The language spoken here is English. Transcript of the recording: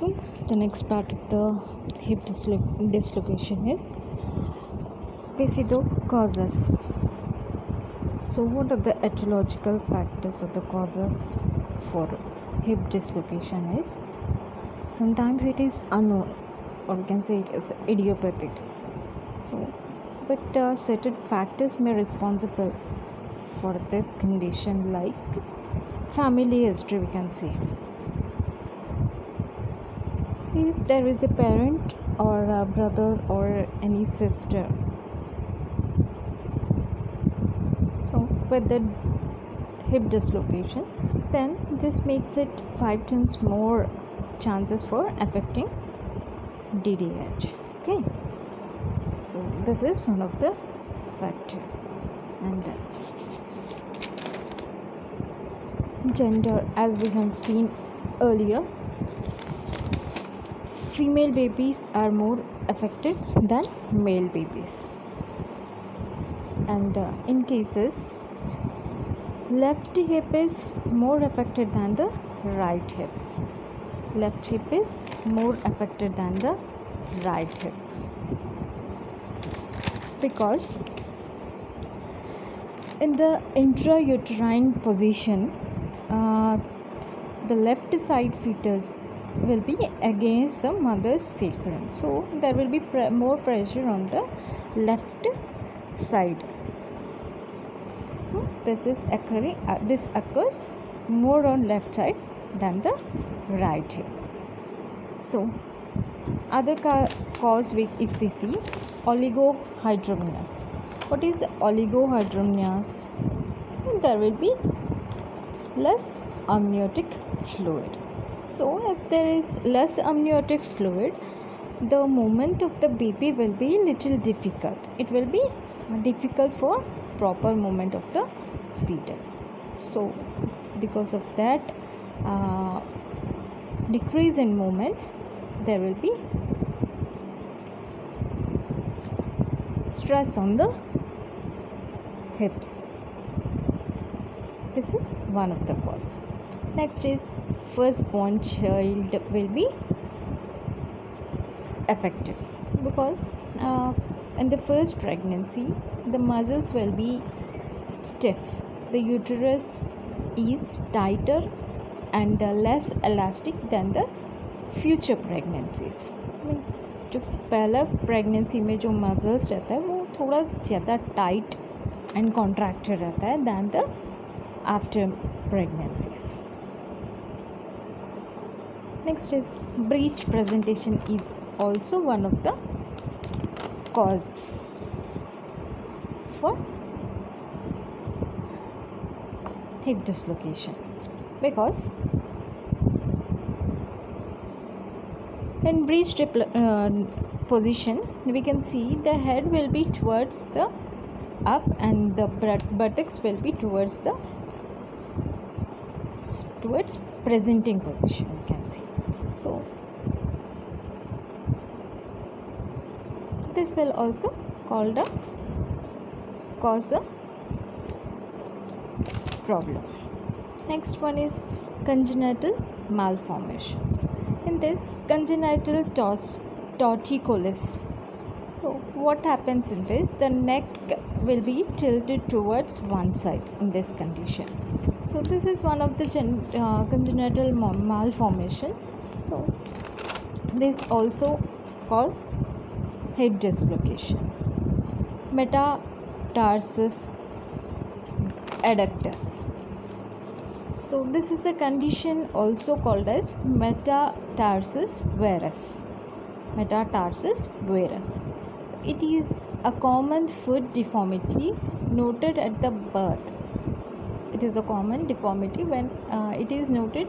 So the next part of the hip dislocation is we see the causes. So what are the etiological factors or the causes for hip dislocation is sometimes it is unknown or we can say it is idiopathic. So but certain factors may responsible for this condition like family history we can say. If there is a parent or a brother or any sister, so with the hip dislocation, then this makes it 5 times more chances for affecting DDH. Okay, so this is one of the factor. And gender, as we have seen earlier, female babies are more affected than male babies, and in cases left hip is more affected than the right hip. Left hip is more affected than the right hip because in the intrauterine position the left side fetus will be against the mother's sacrum, so there will be more pressure on the left side. So this occurs more on left side than the right hip. So other cause if we see oligohydramnios. What is oligohydramnios? There will be less amniotic fluid. So if there is less amniotic fluid, the movement of the baby will be little difficult. It will be difficult for proper movement of the fetus. So because of that decrease in movements, there will be stress on the hips. This is one of the cause. Next is firstborn child will be affected because in the first pregnancy the muscles will be stiff, the uterus is tighter and less elastic than the future pregnancies. जो पहला pregnancy में जो muscles रहता है वो थोड़ा ज़्यादा tight and contracted रहता है than the after pregnancies. Next is breech presentation is also one of the cause for hip dislocation because in breech position we can see the head will be towards the up and the buttocks will be towards presenting position we can see. So this will also cause a problem. Next one is congenital malformations. In this congenital torticollis, so what happens in this, the neck will be tilted towards one side in this condition. So this is one of the congenital malformation. So this also cause hip dislocation. Metatarsus adductus. So this is a condition also called as metatarsus varus. Metatarsus varus. It is a common foot deformity noted at the birth. It is a common deformity when it is noted